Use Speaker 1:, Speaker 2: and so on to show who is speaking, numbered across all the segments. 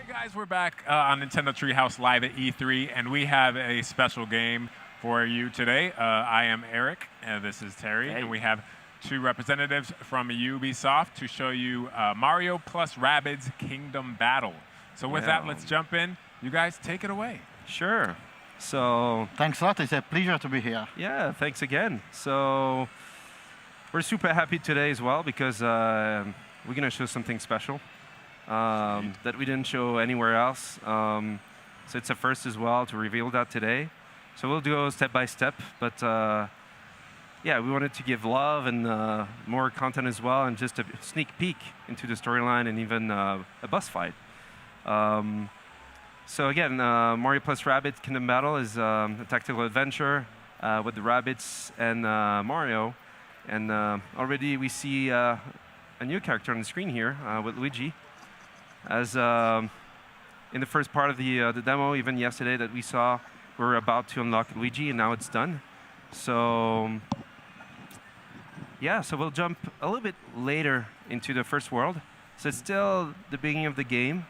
Speaker 1: Guys, we're back on Nintendo Treehouse Live at E3, and we have a special game for you today. I am Eric, and this is Terry, and we have two representatives from Ubisoft to show you Mario plus Rabbids Kingdom Battle. So with that, let's jump in. You guys, take it away.
Speaker 2: Sure. So
Speaker 3: thanks a lot. It's a pleasure to be here.
Speaker 2: Yeah, thanks again. So we're super happy today as well because we're going to show something special that we didn't show anywhere else. So it's a first as well to reveal that today. So we'll do it step by step, but yeah, we wanted to give love and more content as well, and just a sneak peek into the storyline and even a boss fight. So again, Mario plus Rabbids Kingdom Battle is a tactical adventure with the Rabbids and Mario. And already we see a new character on the screen here with Luigi. As in the first part of the demo, even yesterday that we saw, we're about to unlock Luigi, and now it's done. So yeah, so we'll jump a little bit later into the first world. So it's still the beginning of the game,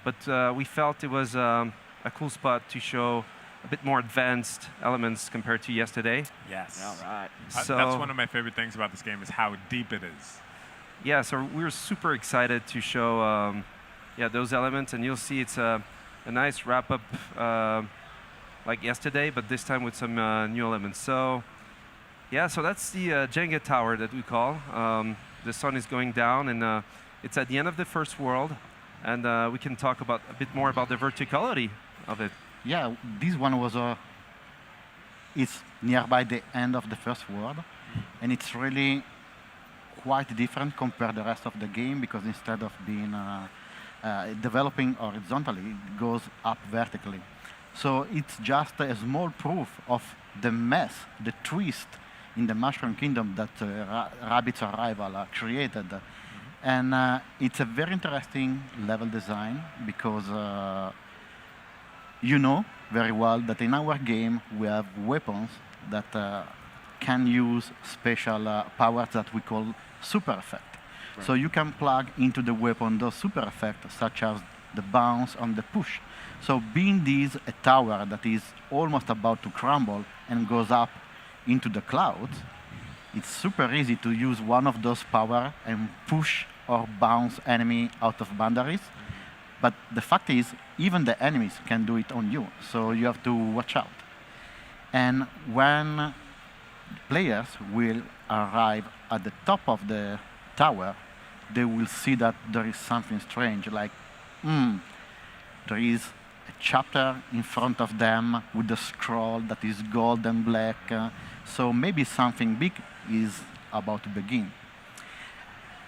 Speaker 2: but we felt it was a cool spot to show a bit more advanced elements compared to yesterday.
Speaker 1: Yes.
Speaker 4: All right.
Speaker 1: So that's one of my favorite things about this game is how deep it is.
Speaker 2: Yeah, so we're super excited to show those elements, and you'll see it's a nice wrap-up like yesterday, but this time with some new elements. So yeah, so that's the Jenga tower that we call. The sun is going down, and it's at the end of the first world, and we can talk about a bit more about the verticality of it.
Speaker 3: Yeah, this one was it's nearby the end of the first world, and it's really quite different compared to the rest of the game, because instead of being developing horizontally, it goes up vertically. So it's just a small proof of the mess, the twist in the Mushroom Kingdom that Rabbids Arrival created. And it's a very interesting level design, because you know very well that in our game we have weapons that can use special powers that we call super effect. Right. So you can plug into the weapon those super effects, such as the bounce and the push. So being this a tower that is almost about to crumble and goes up into the clouds, it's super easy to use one of those power and push or bounce enemy out of boundaries. But the fact is, even the enemies can do it on you, so you have to watch out. And when players will arrive at the top of the tower, they will see that there is something strange, like, there is a chapter in front of them with a scroll that is gold and black, so maybe something big is about to begin.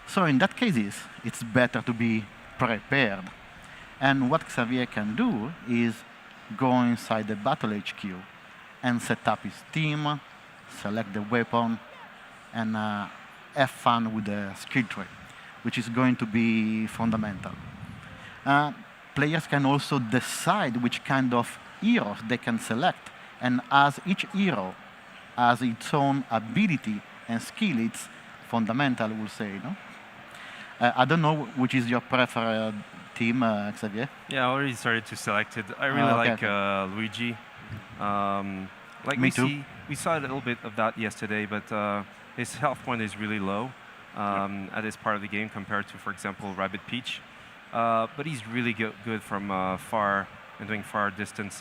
Speaker 3: So in that case, it's better to be prepared. And what Xavier can do is go inside the Battle HQ and set up his team, select the weapon, and have fun with the skill tree, which is going to be fundamental. Players can also decide which kind of heroes they can select, and as each hero has its own ability and skill, it's fundamental, we'll say. No? I don't know which is your preferred team, Xavier?
Speaker 2: Yeah, I already started to select it. I really like Luigi. Like
Speaker 3: Me too.
Speaker 2: We saw a little bit of that yesterday, but his health point is really low at this part of the game compared to, for example, Rabbid Peach. But he's really good from far and doing far distance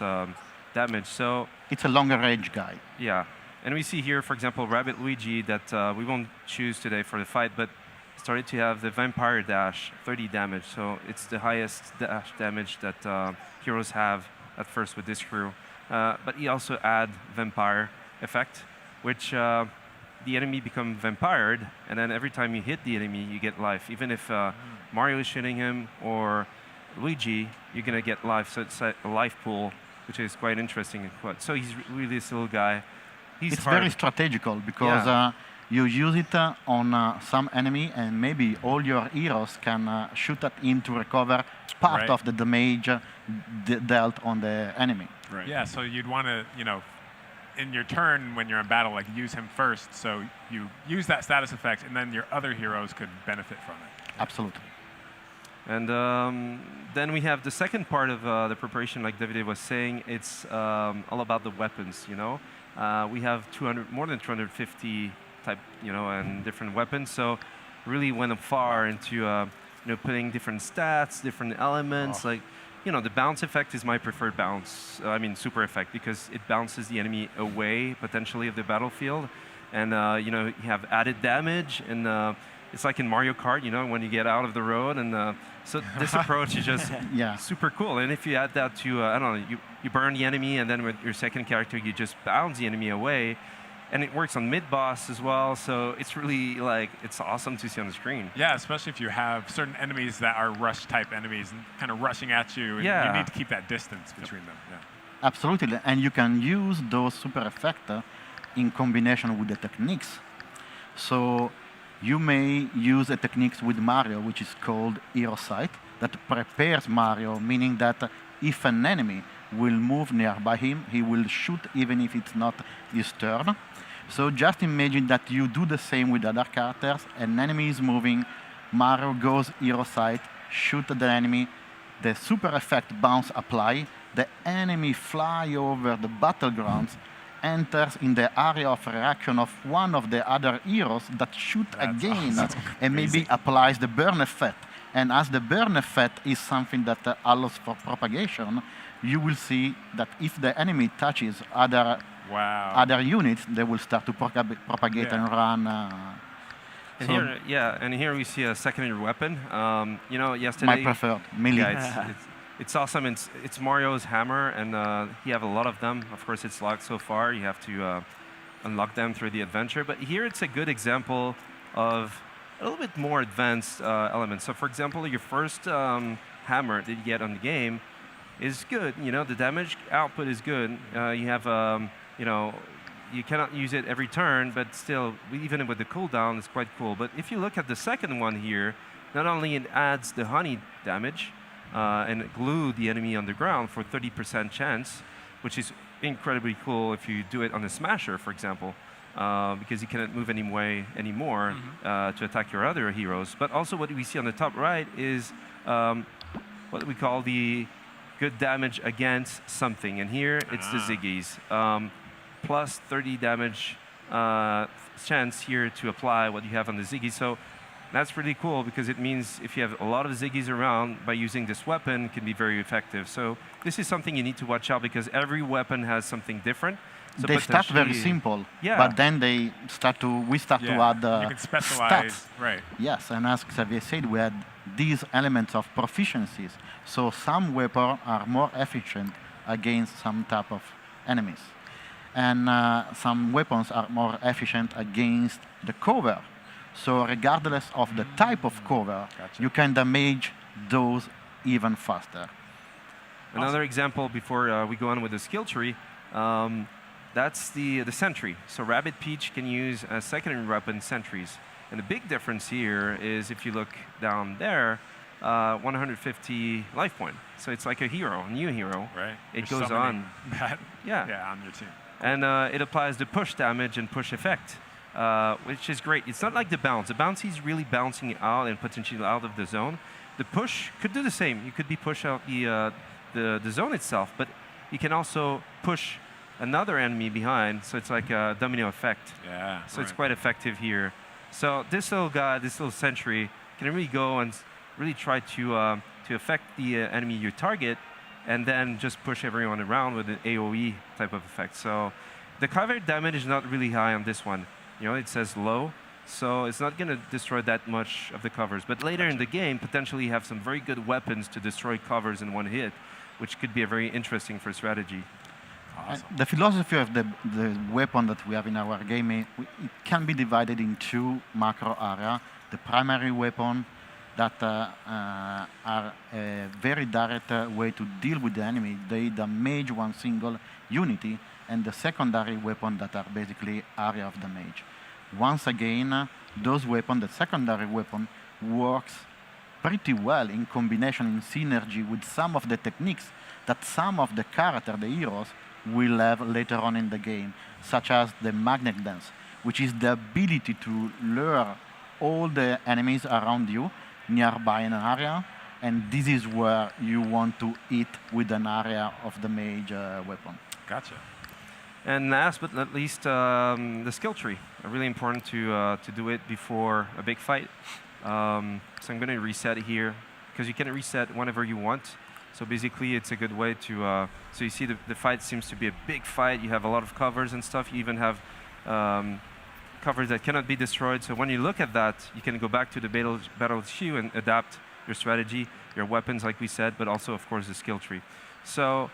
Speaker 2: damage. So
Speaker 3: it's a longer range guy.
Speaker 2: Yeah, and we see here, for example, Rabbid Luigi that we won't choose today for the fight, but started to have the Vampire Dash, 30 damage. So it's the highest dash damage that heroes have at first with this crew. But he also add Vampire effect, which the enemy become vampired, and then every time you hit the enemy, you get life. Even if Mario is shooting him or Luigi, you're gonna get life. So it's a life pool, which is quite interesting. So he's really this little guy.
Speaker 3: It's very strategical, because you use it on some enemy, and maybe all your heroes can shoot at him to recover part of the damage dealt on the enemy.
Speaker 1: Right. Yeah, so you'd want to, in your turn when you're in battle, like use him first, so you use that status effect, and then your other heroes could benefit from it.
Speaker 3: Absolutely.
Speaker 2: And then we have the second part of the preparation, like Davide was saying, it's all about the weapons, we have more than 250 type, and different weapons. So really went far into, putting different stats, different elements. Like, the bounce effect is my preferred bounce. Super effect, because it bounces the enemy away potentially of the battlefield, and you have added damage, and it's like in Mario Kart, when you get out of the road, and so this approach is just super cool. And if you add that to, I don't know, you burn the enemy, and then with your second character, you just bounce the enemy away, and it works on mid-boss as well, so it's really, it's awesome to see on the screen.
Speaker 1: Yeah, especially if you have certain enemies that are rush-type enemies and kind of rushing at you, and you need to keep that distance between them. Yeah.
Speaker 3: Absolutely, and you can use those super effects in combination with the techniques. So you may use a technique with Mario, which is called Hero Sight, that prepares Mario, meaning that if an enemy will move nearby him, he will shoot even if it's not his turn. So just imagine that you do the same with other characters. An enemy is moving, Mario goes Hero Sight, shoot the enemy, the super effect bounce apply, the enemy fly over the battlegrounds, enters in the area of reaction of one of the other heroes that shoot again, and maybe applies the burn effect. And as the burn effect is something that allows for propagation, you will see that if the enemy touches other units, they will start to propagate and run.
Speaker 2: And here we see a secondary weapon. Yesterday,
Speaker 3: my preferred, melee.
Speaker 2: Yeah, it's awesome. It's Mario's hammer, and you have a lot of them. Of course, it's locked so far. You have to unlock them through the adventure. But here it's a good example of a little bit more advanced elements. So, for example, your first hammer that you get on the game is good. The damage output is good. You have, you cannot use it every turn, but still, even with the cooldown, it's quite cool. But if you look at the second one here, not only it adds the honey damage, and glue the enemy on the ground for 30% chance, which is incredibly cool if you do it on a smasher, for example, because you cannot move anymore to attack your other heroes. But also what we see on the top right is what we call the good damage against something. And here it's the Ziggies. Plus 30 damage chance here to apply what you have on the Ziggy. So that's really cool, because it means if you have a lot of Ziggies around, by using this weapon, it can be very effective. So this is something you need to watch out, because every weapon has something different. So
Speaker 3: they start very simple, but then we start to add
Speaker 1: you can specialize,
Speaker 3: stats.
Speaker 1: Right?
Speaker 3: Yes, and as Xavier said, we had these elements of proficiencies. So some weapons are more efficient against some type of enemies, and some weapons are more efficient against the cover. So regardless of the type of cover, you can damage those even faster.
Speaker 2: Another example before we go on with the skill tree, that's the sentry. So Rabbid Peach can use a secondary weapon, sentries. And the big difference here is, if you look down there, 150 life point. So it's like a hero, a new hero.
Speaker 1: Right.
Speaker 2: It goes on.
Speaker 1: That, on your team.
Speaker 2: And it applies the push damage and push effect, which is great. It's not like the bounce. The bounce is really bouncing out and potentially out of the zone. The push could do the same. You could be push out the zone itself, but you can also push another enemy behind, so it's like a domino effect.
Speaker 1: Yeah.
Speaker 2: So it's quite effective here. So this little guy, this little sentry, can really go and really try to affect the enemy you target, and then just push everyone around with an AoE type of effect. So the cover damage is not really high on this one. It says low, so it's not going to destroy that much of the covers. But later in the game, potentially you have some very good weapons to destroy covers in one hit, which could be a very interesting for strategy.
Speaker 1: Awesome.
Speaker 3: The philosophy of the weapon that we have in our game, it can be divided in two macro areas. The primary weapon that are a very direct way to deal with the enemy. They damage one single unity, and the secondary weapon that are basically area of damage. Once again, those weapons, the secondary weapon, works pretty well in combination, in synergy with some of the techniques that some of the characters, the heroes, will have later on in the game, such as the magnet dance, which is the ability to lure all the enemies around you nearby an area, and this is where you want to hit with an area of the mage weapon.
Speaker 1: Gotcha.
Speaker 2: And last but not least, the skill tree. Really important to do it before a big fight. So I'm going to reset here, because you can reset whenever you want. So basically, it's a good way to. So you see, the fight seems to be a big fight. You have a lot of covers and stuff. You even have covers that cannot be destroyed. So when you look at that, you can go back to the battle queue and adapt your strategy, your weapons, like we said, but also, of course, the skill tree. So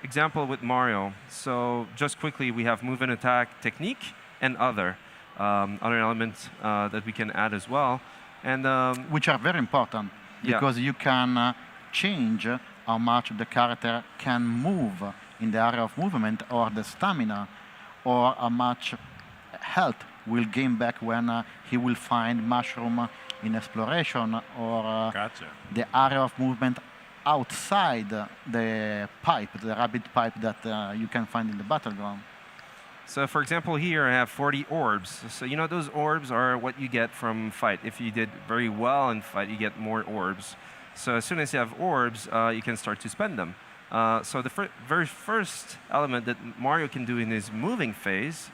Speaker 2: example with Mario. So just quickly, we have move and attack, technique, and other elements that we can add as well. And
Speaker 3: which are very important, because you can change how much the character can move in the area of movement, or the stamina, or how much health will gain back when he will find mushroom in exploration, or the area of movement outside the pipe, the rabbit pipe that you can find in the battleground.
Speaker 2: So for example, here I have 40 orbs. So you know those orbs are what you get from fight. If you did very well in fight, you get more orbs. So as soon as you have orbs, you can start to spend them. So the very first element that Mario can do in his moving phase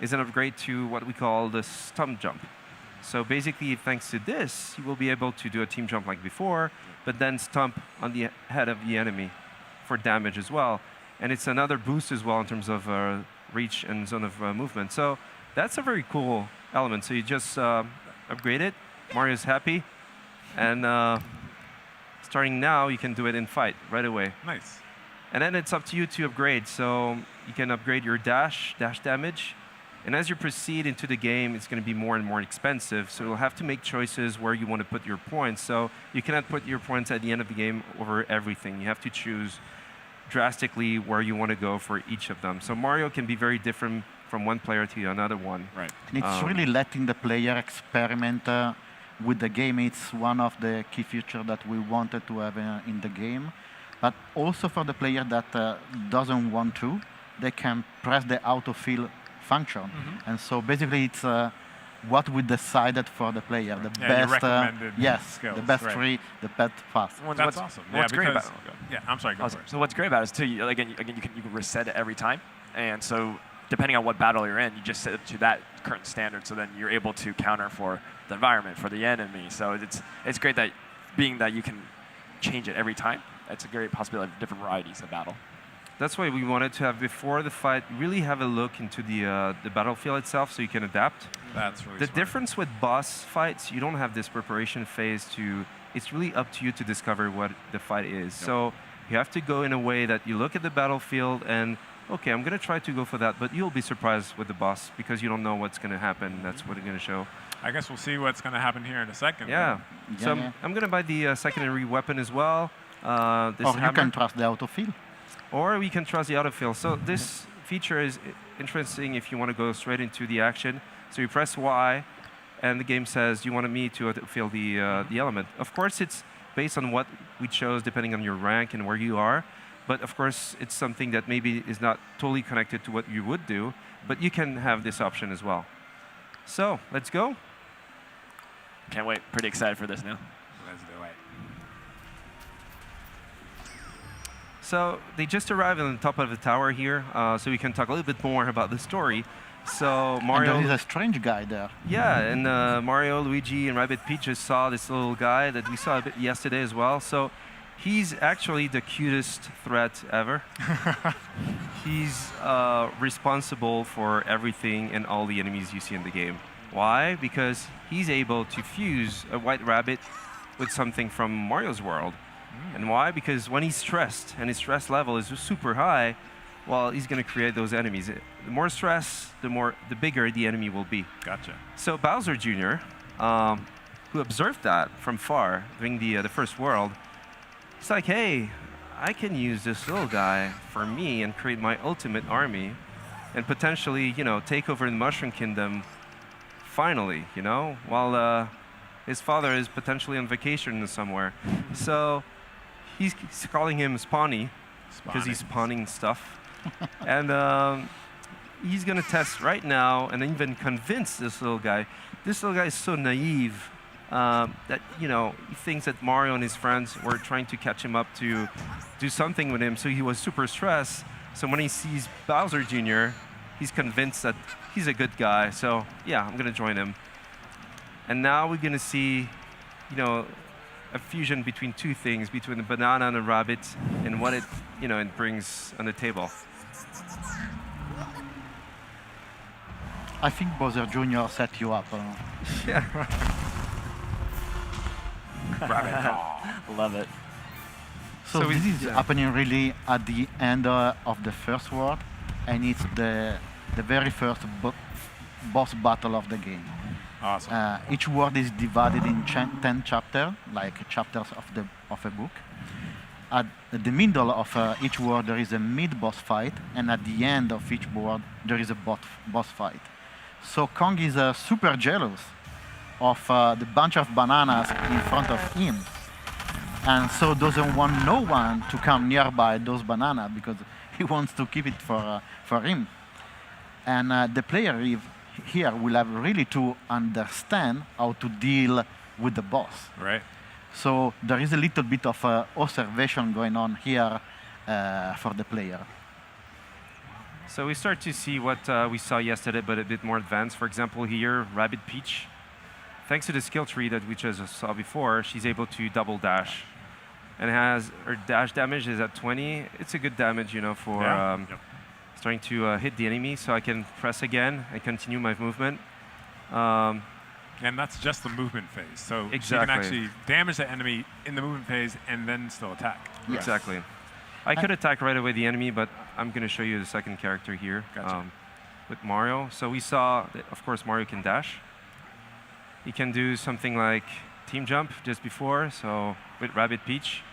Speaker 2: is an upgrade to what we call the stump jump. So basically, thanks to this, you will be able to do a team jump like before, but then stomp on the head of the enemy for damage as well. And it's another boost as well in terms of reach and zone of movement. So that's a very cool element. So you just upgrade it. Mario's happy. And starting now, you can do it in fight right away.
Speaker 1: Nice.
Speaker 2: And then it's up to you to upgrade. So you can upgrade your dash damage. And as you proceed into the game, it's going to be more and more expensive. So you'll have to make choices where you want to put your points. So you cannot put your points at the end of the game over everything. You have to choose drastically where you want to go for each of them. So Mario can be very different from one player to another one.
Speaker 1: Right.
Speaker 3: And it's really letting the player experiment with the game. It's one of the key features that we wanted to have in the game. But also for the player that doesn't want to, they can press the autofill function. And so basically it's what we decided for the player, the best skills, the best tree, the best path.
Speaker 1: That's awesome.
Speaker 4: What's great about
Speaker 1: I'm sorry, go for it.
Speaker 4: So what's great about it is too, again you can reset it every time, and so depending on what battle you're in, you just set it to that current standard, so then you're able to counter for the environment, for the enemy. So it's great that being that you can change it every time. It's a great possibility of different varieties of battle.
Speaker 2: That's why we wanted to have, before the fight, really have a look into the battlefield itself so you can adapt.
Speaker 1: That's really
Speaker 2: The
Speaker 1: smart.
Speaker 2: difference with boss fights, you don't have this preparation phase it's really up to you to discover what the fight is. So you have to go in a way that you look at the battlefield and, okay, I'm going to try to go for that, but you'll be surprised with the boss because you don't know what's going to happen. That's what it's going to show.
Speaker 1: I guess we'll see what's going to happen here in a second.
Speaker 2: Yeah. So I'm going to buy the secondary weapon as well. This
Speaker 3: or you can trust the autofill.
Speaker 2: Or we can trust the autofill. So this feature is interesting if you want to go straight into the action. So you press Y, and the game says you want me to autofill the element. Of course, it's based on what we chose, depending on your rank and where you are. But of course, it's something that maybe is not totally connected to what you would do. But you can have this option as well. So let's go.
Speaker 4: Can't wait. Pretty excited for this now.
Speaker 1: Let's do it.
Speaker 2: So they just arrived on the top of the tower here, so we can talk a little bit more about the story. So Mario,
Speaker 3: and there is a strange guy there.
Speaker 2: Yeah, and Mario, Luigi, and Rabbid Peach just saw this little guy that we saw a bit yesterday as well. So he's actually the cutest threat ever. He's responsible for everything and all the enemies you see in the game. Why? Because he's able to fuse a white rabbit with something from Mario's world. And why? Because when he's stressed and his stress level is super high, well, he's going to create those enemies. The more stress, the bigger the enemy will be.
Speaker 1: Gotcha.
Speaker 2: So Bowser Jr., who observed that from far during the first world, it's like, hey, I can use this little guy for me and create my ultimate army and potentially, take over the Mushroom Kingdom finally, while his father is potentially on vacation somewhere. So he's calling him Spawny because he's spawning stuff. And he's going to test right now and even convince this little guy. This little guy is so naive that he thinks that Mario and his friends were trying to catch him up to do something with him. So he was super stressed. So when he sees Bowser Jr., he's convinced that he's a good guy. So yeah, I'm gonna join him. And now we're gonna see, a fusion between two things, between the banana and the rabbit, and what it brings on the table.
Speaker 3: I think Bowser Jr. set you up.
Speaker 2: Yeah.
Speaker 4: Love it.
Speaker 3: So
Speaker 2: So
Speaker 3: this
Speaker 2: we-
Speaker 3: is
Speaker 2: yeah.
Speaker 3: happening really at the end of the first world, and it's the very first boss battle of the game.
Speaker 1: Awesome.
Speaker 3: Each world is divided in 10 chapters, like chapters of a book. At the middle of each world, there is a mid-boss fight, and at the end of each world, there is a boss fight. So Kong is super jealous of the bunch of bananas in front of him, and so doesn't want no one to come nearby those bananas because he wants to keep it for him. And the player here will have really to understand how to deal with the boss.
Speaker 1: Right.
Speaker 3: So there is a little bit of observation going on here for the player.
Speaker 2: So we start to see what we saw yesterday, but a bit more advanced. For example, here, Rabbid Peach, thanks to the skill tree that we just saw before, she's able to double dash. And has her dash damage is at 20. It's a good damage, for
Speaker 1: Yep.
Speaker 2: starting to hit the enemy. So I can press again and continue my movement.
Speaker 1: And that's just the movement phase. So you can
Speaker 2: Exactly.
Speaker 1: actually damage the enemy in the movement phase and then still attack.
Speaker 3: Yes.
Speaker 2: Exactly. I could attack right away the enemy, but I'm going to show you the second character here
Speaker 1: Gotcha.
Speaker 2: with Mario. So we saw that, of course, Mario can dash. He can do something like team jump just before, so with Rabbid Peach.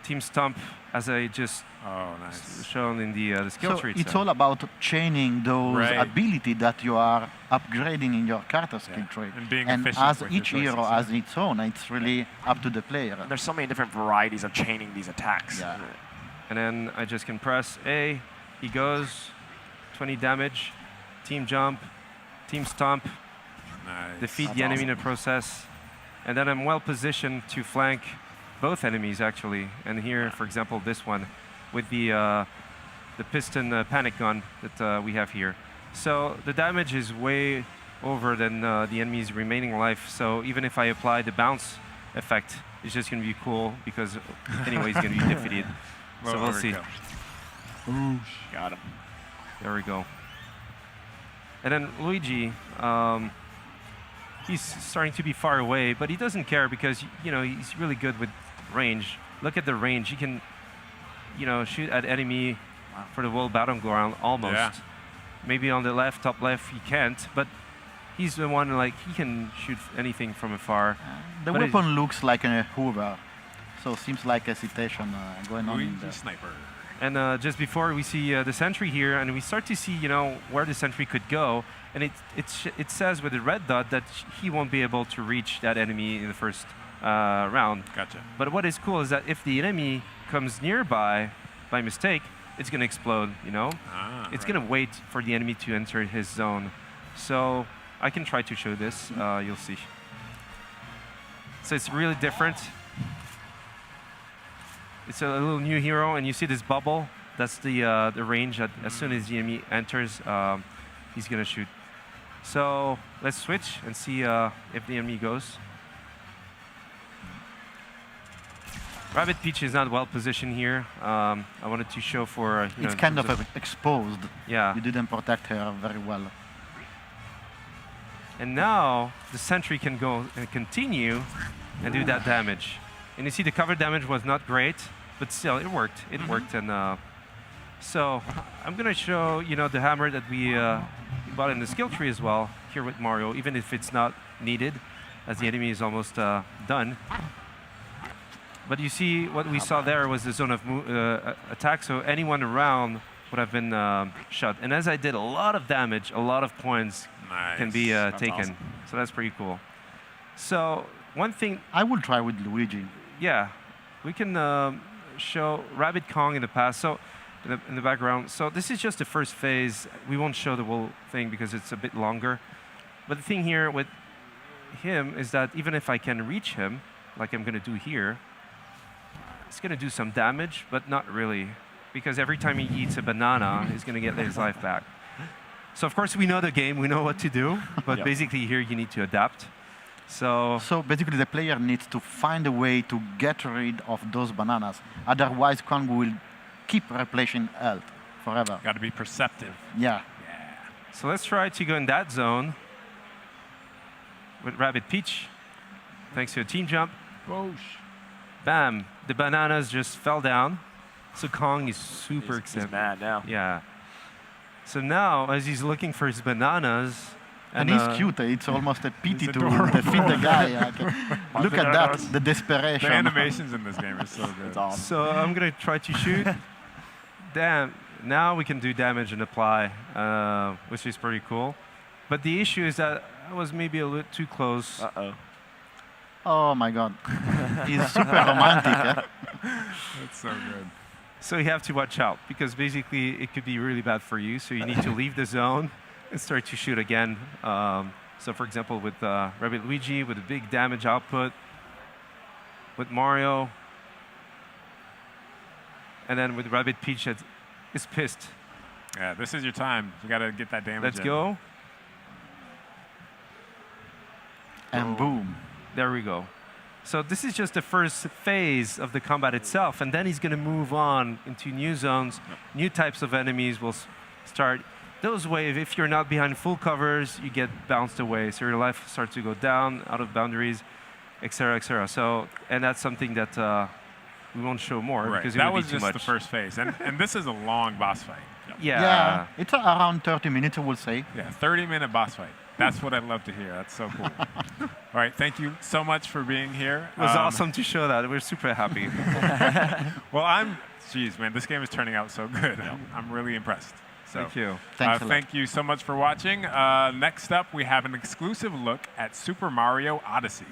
Speaker 2: Team stomp, as I just
Speaker 1: Oh, nice.
Speaker 2: shown in the skill
Speaker 3: So
Speaker 2: tree.
Speaker 3: it's all about chaining those
Speaker 1: Right.
Speaker 3: ability that you are upgrading in your character skill
Speaker 1: Yeah.
Speaker 3: tree.
Speaker 1: And being
Speaker 3: and
Speaker 1: efficient
Speaker 3: as
Speaker 1: with your
Speaker 3: each hero
Speaker 1: choices,
Speaker 3: has its own, it's really up to the player.
Speaker 4: And there's so many different varieties of chaining these attacks.
Speaker 3: Yeah.
Speaker 2: And then I just can press A, he goes, 20 damage, team jump, team stomp,
Speaker 1: Nice.
Speaker 2: defeat
Speaker 4: That's
Speaker 2: the enemy in
Speaker 4: awesome.
Speaker 2: the process. And then I'm well positioned to flank both enemies, actually. And here, for example, this one with the piston panic gun that we have here. So the damage is way over than the enemy's remaining life. So even if I apply the bounce effect, it's just going to be cool because anyway, he's going to be defeated.
Speaker 1: Well,
Speaker 2: so we'll
Speaker 1: there
Speaker 2: see.
Speaker 1: we go.
Speaker 4: Got him.
Speaker 2: There we go. And then Luigi, he's starting to be far away, but he doesn't care because he's really good with range. Look at the range. He can, shoot at enemy for the whole battleground almost.
Speaker 1: Yeah.
Speaker 2: Maybe on the left, top left, he can't, but he's the one he can shoot anything from afar.
Speaker 3: The
Speaker 2: But
Speaker 3: weapon looks like a Hoover, so seems like a citation going on in
Speaker 1: Luigi
Speaker 3: there.
Speaker 1: Sniper.
Speaker 2: And just before we see the sentry here, and we start to see, where the sentry could go, and it says with the red dot that he won't be able to reach that enemy in the first round.
Speaker 1: Gotcha.
Speaker 2: But what is cool is that if the enemy comes nearby by mistake, it's going to explode,
Speaker 1: Ah,
Speaker 2: It's
Speaker 1: right.
Speaker 2: going to wait for the enemy to enter his zone. So I can try to show this. You'll see. So it's really different. It's a little new hero, and you see this bubble. That's the range. As soon as the enemy enters, he's going to shoot. So let's switch and see if the enemy goes. Rabbid Peach is not well positioned here. I wanted to show for
Speaker 3: It's kind of exposed.
Speaker 2: yeah.
Speaker 3: You didn't protect her very well.
Speaker 2: And now the sentry can go and continue and do that damage. And you see the cover damage was not great, but still it worked. It worked, and so I'm gonna show the hammer that we bought in the skill tree as well here with Mario, even if it's not needed, as the enemy is almost done. But you see what we saw there was the zone of attack, so anyone around would have been shot. And as I did a lot of damage, a lot of points
Speaker 1: Nice.
Speaker 2: can be
Speaker 1: That's
Speaker 2: taken.
Speaker 1: awesome.
Speaker 2: So that's pretty cool. So one thing,
Speaker 3: I will try with Luigi.
Speaker 2: yeah, we can show Rabbid Kong in the past. So in the background. So this is just the first phase. We won't show the whole thing because it's a bit longer. But the thing here with him is that even if I can reach him, like I'm going to do here, it's going to do some damage, but not really. Because every time he eats a banana, he's going to get his life back. So of course we know the game, we know what to do, but basically here you need to adapt. So
Speaker 3: basically the player needs to find a way to get rid of those bananas. Otherwise, Kong will keep replenishing health forever.
Speaker 1: Got to be perceptive.
Speaker 3: Yeah.
Speaker 2: So let's try to go in that zone with Rabbid Peach. Thanks to a team jump.
Speaker 1: Whoosh.
Speaker 2: Bam, the bananas just fell down. So Kong is super excited.
Speaker 4: He's mad now.
Speaker 2: Yeah. So now, as he's looking for his bananas,
Speaker 3: And he's cute. It's almost a pity
Speaker 1: He's
Speaker 3: to
Speaker 1: adorable.
Speaker 3: defeat the guy. Look at that, the desperation.
Speaker 1: The animations in this game are so good.
Speaker 4: It's awesome.
Speaker 2: so I'm gonna try to shoot. Damn. Now we can do damage and apply, which is pretty cool. But the issue is that I was maybe a little too close.
Speaker 4: Uh-oh.
Speaker 3: Oh my God. He's super romantic.
Speaker 1: It's so good.
Speaker 2: So you have to watch out, because basically it could be really bad for you. So you need to leave the zone and start to shoot again. So for example, with Rabbid Luigi, with a big damage output, with Mario, and then with Rabbid Peach that is pissed.
Speaker 1: Yeah, this is your time. You got to get that damage.
Speaker 2: Let's
Speaker 1: in.
Speaker 2: go.
Speaker 3: And boom.
Speaker 2: There we go. So this is just the first phase of the combat itself, and then he's going to move on into new zones, new types of enemies will start. Those waves, if you're not behind full covers, you get bounced away, so your life starts to go down, out of boundaries, etc., etc. So, and that's something that we won't show more
Speaker 1: Right.
Speaker 2: because it
Speaker 1: That
Speaker 2: would
Speaker 1: was
Speaker 2: be too
Speaker 1: just
Speaker 2: much.
Speaker 1: the first phase. And this is a long boss fight.
Speaker 2: Yeah.
Speaker 3: It's around 30 minutes, I would say.
Speaker 1: Yeah, 30-minute boss fight. That's what I'd love to hear. That's so cool. All right, thank you so much for being here.
Speaker 2: It was awesome to show that. We're super happy.
Speaker 1: Well, geez, man, this game is turning out so good. I'm really impressed. So,
Speaker 2: Thank you.
Speaker 3: Thanks a lot.
Speaker 1: thank you so much for watching. Next up, we have an exclusive look at Super Mario Odyssey.